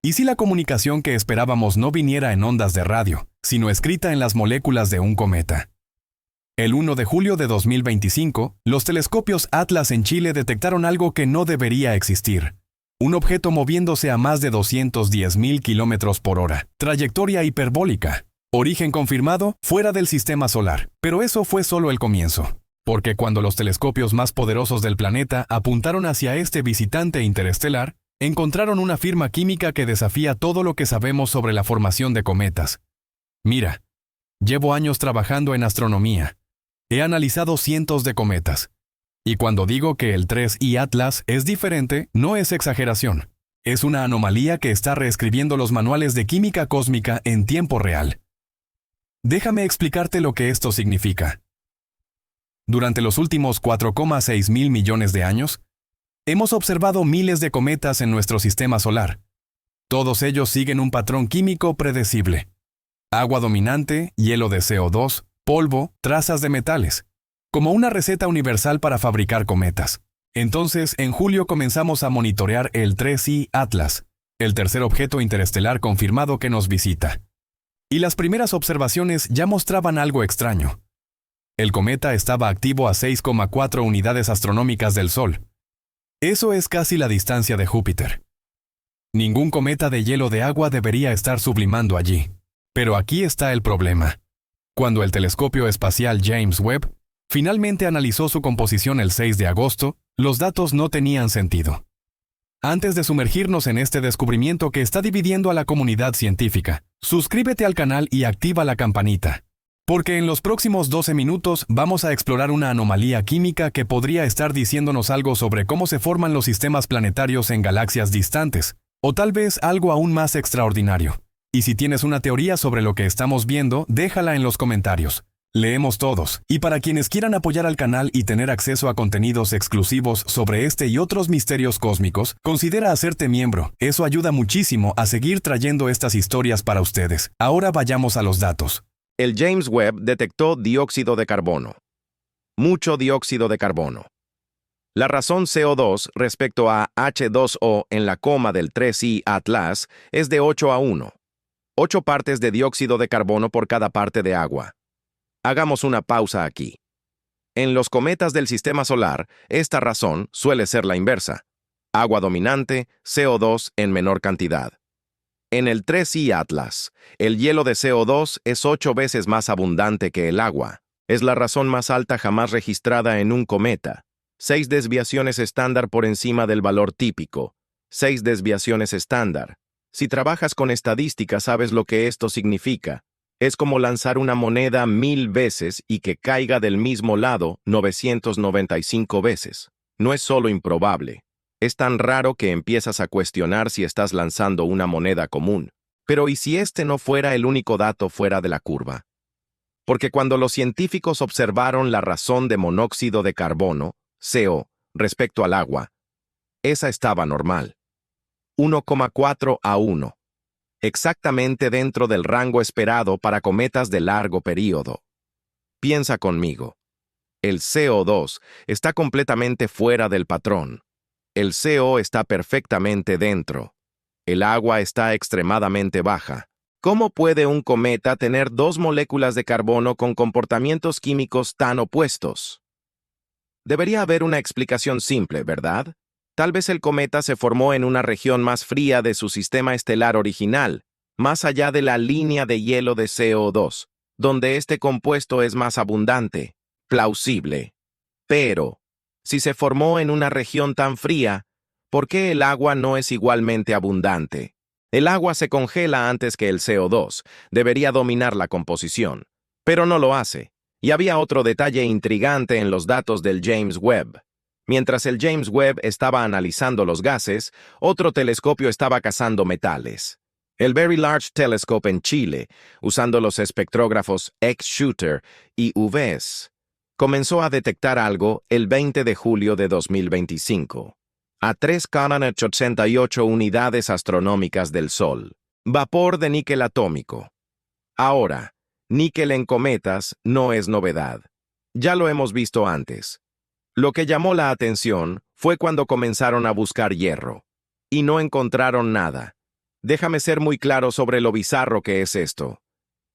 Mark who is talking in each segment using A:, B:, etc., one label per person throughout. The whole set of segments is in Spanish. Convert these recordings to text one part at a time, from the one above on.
A: ¿Y si la comunicación que esperábamos no viniera en ondas de radio, sino escrita en las moléculas de un cometa? El 1 de julio de 2025, los telescopios Atlas en Chile detectaron algo que no debería existir. Un objeto moviéndose a más de 210.000 kilómetros por hora, trayectoria hiperbólica. Origen confirmado fuera del sistema solar, pero eso fue solo el comienzo. Porque cuando los telescopios más poderosos del planeta apuntaron hacia este visitante interestelar, encontraron una firma química que desafía todo lo que sabemos sobre la formación de cometas. Mira, llevo años trabajando en astronomía. He analizado cientos de cometas. Y cuando digo que el 3I Atlas es diferente, no es exageración. Es una anomalía que está reescribiendo los manuales de química cósmica en tiempo real. Déjame explicarte lo que esto significa. Durante los últimos 4,6 mil millones de años, hemos observado miles de cometas en nuestro sistema solar. Todos ellos siguen un patrón químico predecible. Agua dominante, hielo de CO2, polvo, trazas de metales. Como una receta universal para fabricar cometas. Entonces, en julio comenzamos a monitorear el 3I Atlas, el tercer objeto interestelar confirmado que nos visita. Y las primeras observaciones ya mostraban algo extraño. El cometa estaba activo a 6,4 unidades astronómicas del Sol. Eso es casi la distancia de Júpiter. Ningún cometa de hielo de agua debería estar sublimando allí. Pero aquí está el problema. Cuando el telescopio espacial James Webb finalmente analizó su composición el 6 de agosto, los datos no tenían sentido. Antes de sumergirnos en este descubrimiento que está dividiendo a la comunidad científica, suscríbete al canal y activa la campanita. Porque en los próximos 12 minutos vamos a explorar una anomalía química que podría estar diciéndonos algo sobre cómo se forman los sistemas planetarios en galaxias distantes, o tal vez algo aún más extraordinario. Y si tienes una teoría sobre lo que estamos viendo, déjala en los comentarios. Leemos todos, y para quienes quieran apoyar al canal y tener acceso a contenidos exclusivos sobre este y otros misterios cósmicos, considera hacerte miembro. Eso ayuda muchísimo a seguir trayendo estas historias para ustedes. Ahora vayamos a los datos.
B: El James Webb detectó dióxido de carbono. Mucho dióxido de carbono. La razón CO2 respecto a H2O en la coma del 3I Atlas es de 8:1. 8 partes de dióxido de carbono por cada parte de agua. Hagamos una pausa aquí. En los cometas del sistema solar, esta razón suele ser la inversa. Agua dominante, CO2 en menor cantidad. En el 3I Atlas, el hielo de CO2 es 8 veces más abundante que el agua. Es la razón más alta jamás registrada en un cometa. 6 desviaciones estándar por encima del valor típico. 6 desviaciones estándar. Si trabajas con estadística, sabes lo que esto significa. Es como lanzar una moneda 1000 veces y que caiga del mismo lado 995 veces. No es solo improbable. Es tan raro que empiezas a cuestionar si estás lanzando una moneda común. Pero ¿y si este no fuera el único dato fuera de la curva? Porque cuando los científicos observaron la razón de monóxido de carbono, CO, respecto al agua, esa estaba normal. 1,4:1. Exactamente dentro del rango esperado para cometas de largo período. Piensa conmigo. El CO2 está completamente fuera del patrón. El CO está perfectamente dentro. El agua está extremadamente baja. ¿Cómo puede un cometa tener 2 moléculas de carbono con comportamientos químicos tan opuestos? Debería haber una explicación simple, ¿verdad? Tal vez el cometa se formó en una región más fría de su sistema estelar original, más allá de la línea de hielo de CO2, donde este compuesto es más abundante. Plausible. Pero, si se formó en una región tan fría, ¿por qué el agua no es igualmente abundante? El agua se congela antes que el CO2, debería dominar la composición, pero no lo hace. Y había otro detalle intrigante en los datos del James Webb. Mientras el James Webb estaba analizando los gases, otro telescopio estaba cazando metales. El Very Large Telescope en Chile, usando los espectrógrafos X-Shooter y UVS, comenzó a detectar algo el 20 de julio de 2025. A 3,88 unidades astronómicas del Sol. Vapor de níquel atómico. Ahora, níquel en cometas no es novedad. Ya lo hemos visto antes. Lo que llamó la atención fue cuando comenzaron a buscar hierro. Y no encontraron nada. Déjame ser muy claro sobre lo bizarro que es esto.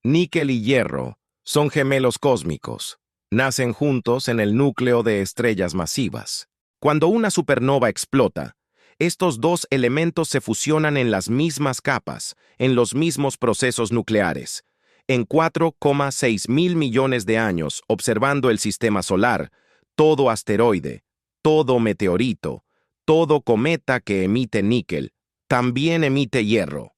B: Níquel y hierro son gemelos cósmicos. Nacen juntos en el núcleo de estrellas masivas. Cuando una supernova explota, estos dos elementos se fusionan en las mismas capas, en los mismos procesos nucleares. En 4,6 mil millones de años, observando el sistema solar, todo asteroide, todo meteorito, todo cometa que emite níquel, también emite hierro.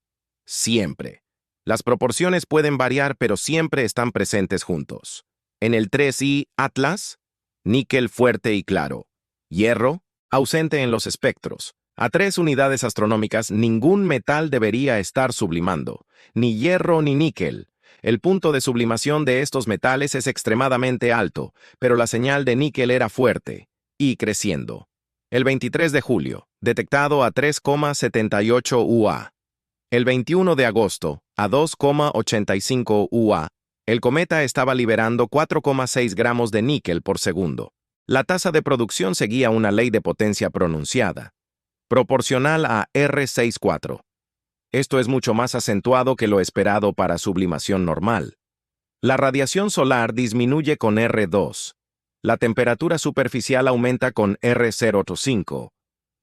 B: Siempre. Las proporciones pueden variar, pero siempre están presentes juntos. En el 3I Atlas, níquel fuerte y claro. Hierro, ausente en los espectros. A 3 unidades astronómicas, ningún metal debería estar sublimando, ni hierro ni níquel. El punto de sublimación de estos metales es extremadamente alto, pero la señal de níquel era fuerte y creciendo. El 23 de julio, detectado a 3,78 UA. El 21 de agosto, a 2,85 UA, el cometa estaba liberando 4,6 gramos de níquel por segundo. La tasa de producción seguía una ley de potencia pronunciada, proporcional a R64. Esto es mucho más acentuado que lo esperado para sublimación normal. La radiación solar disminuye con R2. La temperatura superficial aumenta con R0,5,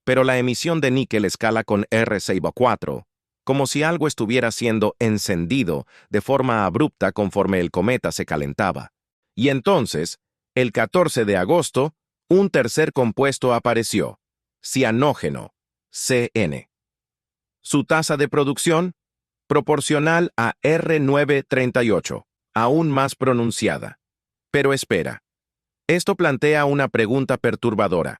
B: pero la emisión de níquel escala con R64, como si algo estuviera siendo encendido de forma abrupta conforme el cometa se calentaba. Y entonces, el 14 de agosto, un tercer compuesto apareció, cianógeno, CN. Su tasa de producción, proporcional a R938, aún más pronunciada. Pero espera. Esto plantea una pregunta perturbadora.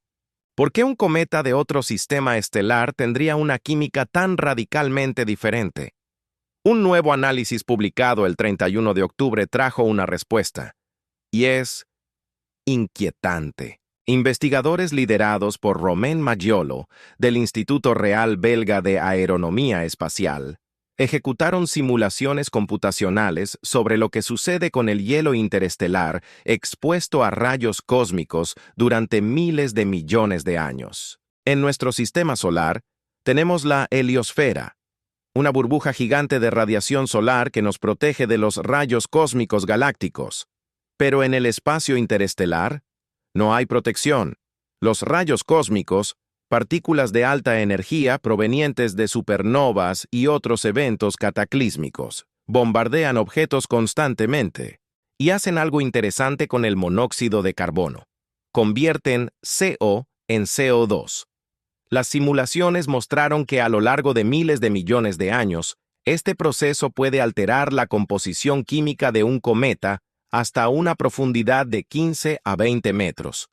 B: ¿Por qué un cometa de otro sistema estelar tendría una química tan radicalmente diferente? Un nuevo análisis publicado el 31 de octubre trajo una respuesta. Y es inquietante. Investigadores liderados por Romain Maggiolo, del Instituto Real Belga de Aeronomía Espacial, ejecutaron simulaciones computacionales sobre lo que sucede con el hielo interestelar expuesto a rayos cósmicos durante miles de millones de años. En nuestro sistema solar, tenemos la heliosfera, una burbuja gigante de radiación solar que nos protege de los rayos cósmicos galácticos. Pero en el espacio interestelar, no hay protección. Los rayos cósmicos, partículas de alta energía provenientes de supernovas y otros eventos cataclísmicos, bombardean objetos constantemente y hacen algo interesante con el monóxido de carbono. Convierten CO en CO2. Las simulaciones mostraron que a lo largo de miles de millones de años, este proceso puede alterar la composición química de un cometa hasta una profundidad de 15 a 20 metros.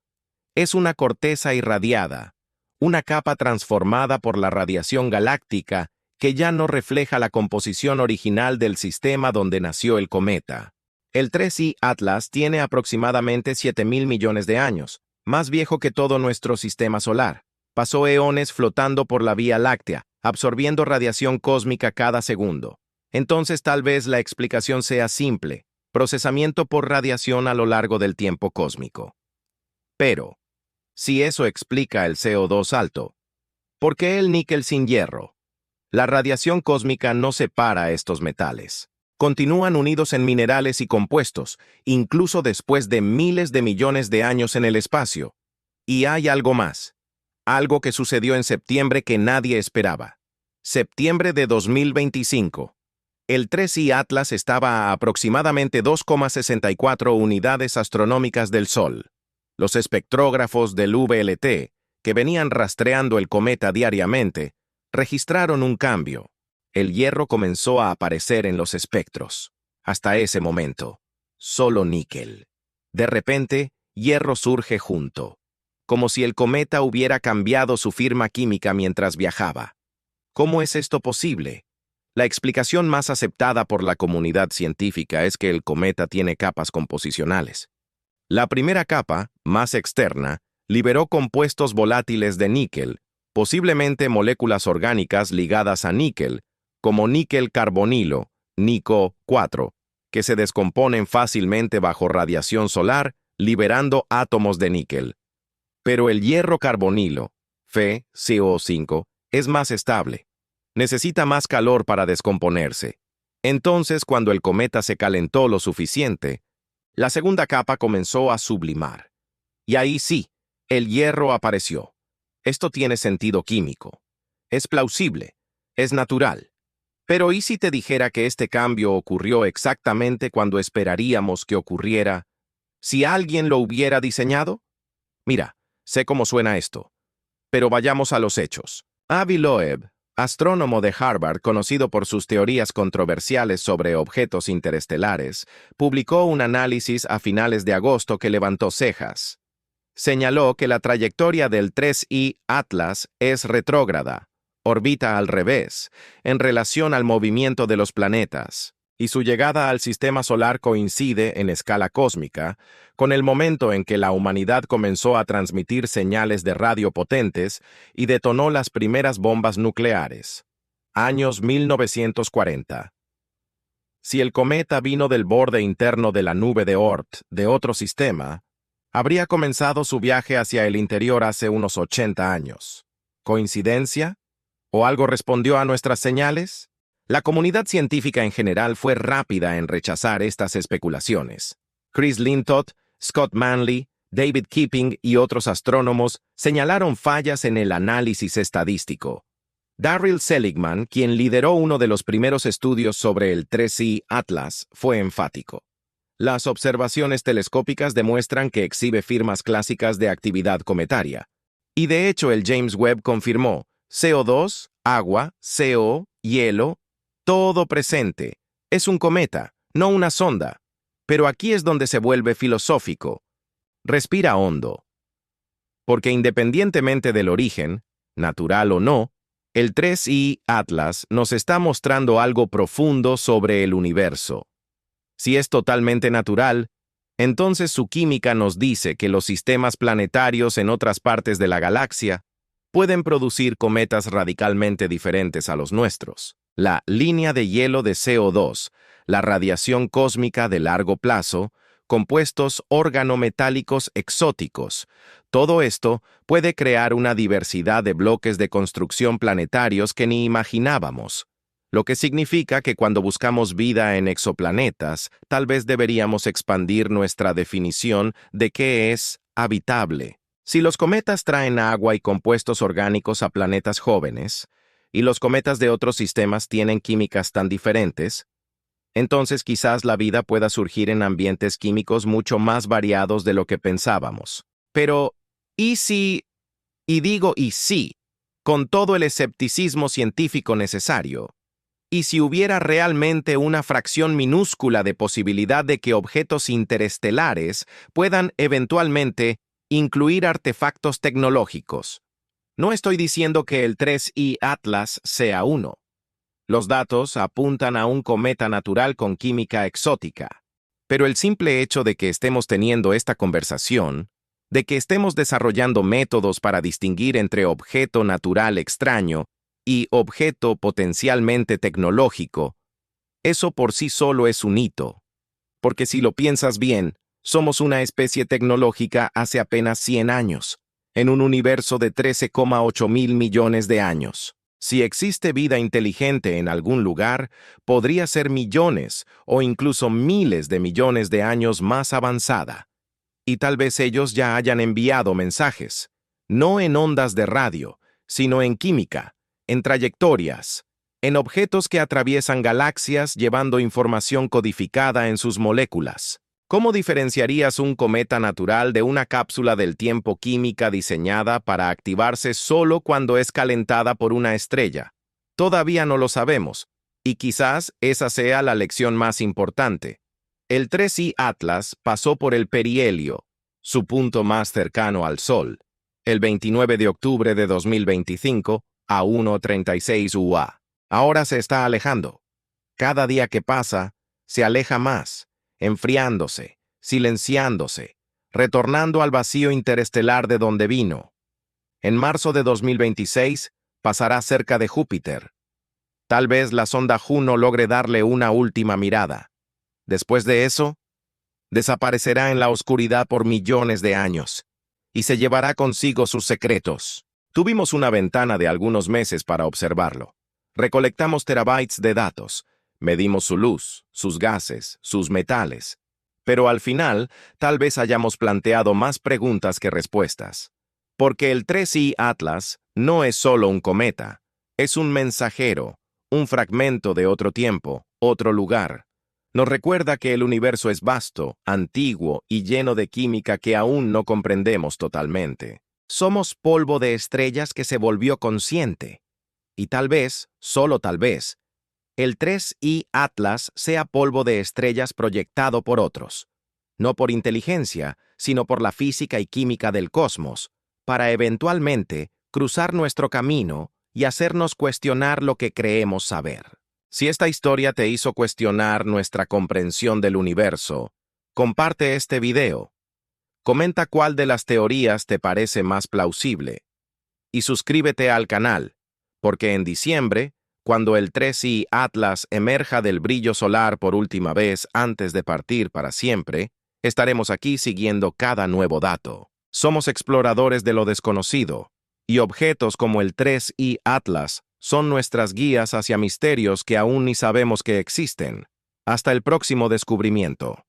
B: Es una corteza irradiada, una capa transformada por la radiación galáctica que ya no refleja la composición original del sistema donde nació el cometa. El 3I Atlas tiene aproximadamente 7.000 millones de años, más viejo que todo nuestro sistema solar. Pasó eones flotando por la Vía Láctea, absorbiendo radiación cósmica cada segundo. Entonces tal vez la explicación sea simple: procesamiento por radiación a lo largo del tiempo cósmico. Pero, si eso explica el CO2 alto, ¿por qué el níquel sin hierro? La radiación cósmica no separa estos metales. Continúan unidos en minerales y compuestos, incluso después de miles de millones de años en el espacio. Y hay algo más. Algo que sucedió en septiembre que nadie esperaba. Septiembre de 2025. El 3I Atlas estaba a aproximadamente 2,64 unidades astronómicas del Sol. Los espectrógrafos del VLT, que venían rastreando el cometa diariamente, registraron un cambio. El hierro comenzó a aparecer en los espectros. Hasta ese momento, solo níquel. De repente, hierro surge junto, como si el cometa hubiera cambiado su firma química mientras viajaba. ¿Cómo es esto posible? La explicación más aceptada por la comunidad científica es que el cometa tiene capas composicionales. La primera capa, más externa, liberó compuestos volátiles de níquel, posiblemente moléculas orgánicas ligadas a níquel, como níquel carbonilo, NiCO4, que se descomponen fácilmente bajo radiación solar, liberando átomos de níquel. Pero el hierro carbonilo, FeCO5, es más estable. Necesita más calor para descomponerse. Entonces, cuando el cometa se calentó lo suficiente, la segunda capa comenzó a sublimar. Y ahí sí, el hierro apareció. Esto tiene sentido químico. Es plausible. Es natural. Pero ¿y si te dijera que este cambio ocurrió exactamente cuando esperaríamos que ocurriera si alguien lo hubiera diseñado? Mira, sé cómo suena esto, pero vayamos a los hechos. Avi Loeb, astrónomo de Harvard conocido por sus teorías controversiales sobre objetos interestelares, publicó un análisis a finales de agosto que levantó cejas. Señaló que la trayectoria del 3I Atlas es retrógrada, orbita al revés, en relación al movimiento de los planetas, y su llegada al sistema solar coincide en escala cósmica con el momento en que la humanidad comenzó a transmitir señales de radio potentes y detonó las primeras bombas nucleares. Años 1940. Si el cometa vino del borde interno de la nube de Oort de otro sistema, habría comenzado su viaje hacia el interior hace unos 80 años. ¿Coincidencia? ¿O algo respondió a nuestras señales? La comunidad científica en general fue rápida en rechazar estas especulaciones. Chris Lintott, Scott Manley, David Keeping y otros astrónomos señalaron fallas en el análisis estadístico. Darryl Seligman, quien lideró uno de los primeros estudios sobre el 3I Atlas, fue enfático. Las observaciones telescópicas demuestran que exhibe firmas clásicas de actividad cometaria. Y de hecho el James Webb confirmó CO2, agua, CO, hielo, todo presente. Es un cometa, no una sonda. Pero aquí es donde se vuelve filosófico. Respira hondo. Porque independientemente del origen, natural o no, el 3I Atlas nos está mostrando algo profundo sobre el universo. Si es totalmente natural, entonces su química nos dice que los sistemas planetarios en otras partes de la galaxia pueden producir cometas radicalmente diferentes a los nuestros. La línea de hielo de CO2, la radiación cósmica de largo plazo, compuestos organometálicos exóticos. Todo esto puede crear una diversidad de bloques de construcción planetarios que ni imaginábamos. Lo que significa que cuando buscamos vida en exoplanetas, tal vez deberíamos expandir nuestra definición de qué es habitable. Si los cometas traen agua y compuestos orgánicos a planetas jóvenes, y los cometas de otros sistemas tienen químicas tan diferentes, entonces quizás la vida pueda surgir en ambientes químicos mucho más variados de lo que pensábamos. Pero, ¿y si? Y digo y sí, con todo el escepticismo científico necesario. ¿Y si hubiera realmente una fracción minúscula de posibilidad de que objetos interestelares puedan eventualmente incluir artefactos tecnológicos? No estoy diciendo que el 3I Atlas sea uno. Los datos apuntan a un cometa natural con química exótica. Pero el simple hecho de que estemos teniendo esta conversación, de que estemos desarrollando métodos para distinguir entre objeto natural extraño y objeto potencialmente tecnológico, eso por sí solo es un hito. Porque si lo piensas bien, somos una especie tecnológica hace apenas 100 años, en un universo de 13,8 mil millones de años. Si existe vida inteligente en algún lugar, podría ser millones o incluso miles de millones de años más avanzada. Y tal vez ellos ya hayan enviado mensajes, no en ondas de radio, sino en química, en trayectorias, en objetos que atraviesan galaxias llevando información codificada en sus moléculas. ¿Cómo diferenciarías un cometa natural de una cápsula del tiempo química diseñada para activarse solo cuando es calentada por una estrella? Todavía no lo sabemos, y quizás esa sea la lección más importante. El 3I Atlas pasó por el perihelio, su punto más cercano al Sol, el 29 de octubre de 2025 a 1:36 UA. Ahora se está alejando. Cada día que pasa, se aleja más, enfriándose, silenciándose, retornando al vacío interestelar de donde vino. En marzo de 2026 pasará cerca de Júpiter. Tal vez la sonda Juno logre darle una última mirada. Después de eso, desaparecerá en la oscuridad por millones de años y se llevará consigo sus secretos. Tuvimos una ventana de algunos meses para observarlo. Recolectamos terabytes de datos, medimos su luz, sus gases, sus metales. Pero al final, tal vez hayamos planteado más preguntas que respuestas. Porque el 3I Atlas no es solo un cometa, es un mensajero, un fragmento de otro tiempo, otro lugar. Nos recuerda que el universo es vasto, antiguo y lleno de química que aún no comprendemos totalmente. Somos polvo de estrellas que se volvió consciente. Y tal vez, solo tal vez, el 3I Atlas sea polvo de estrellas proyectado por otros. No por inteligencia, sino por la física y química del cosmos, para eventualmente cruzar nuestro camino y hacernos cuestionar lo que creemos saber. Si esta historia te hizo cuestionar nuestra comprensión del universo, comparte este video. Comenta cuál de las teorías te parece más plausible. Y suscríbete al canal, porque en diciembre, cuando el 3I Atlas emerja del brillo solar por última vez antes de partir para siempre, estaremos aquí siguiendo cada nuevo dato. Somos exploradores de lo desconocido, y objetos como el 3I Atlas son nuestras guías hacia misterios que aún ni sabemos que existen. Hasta el próximo descubrimiento.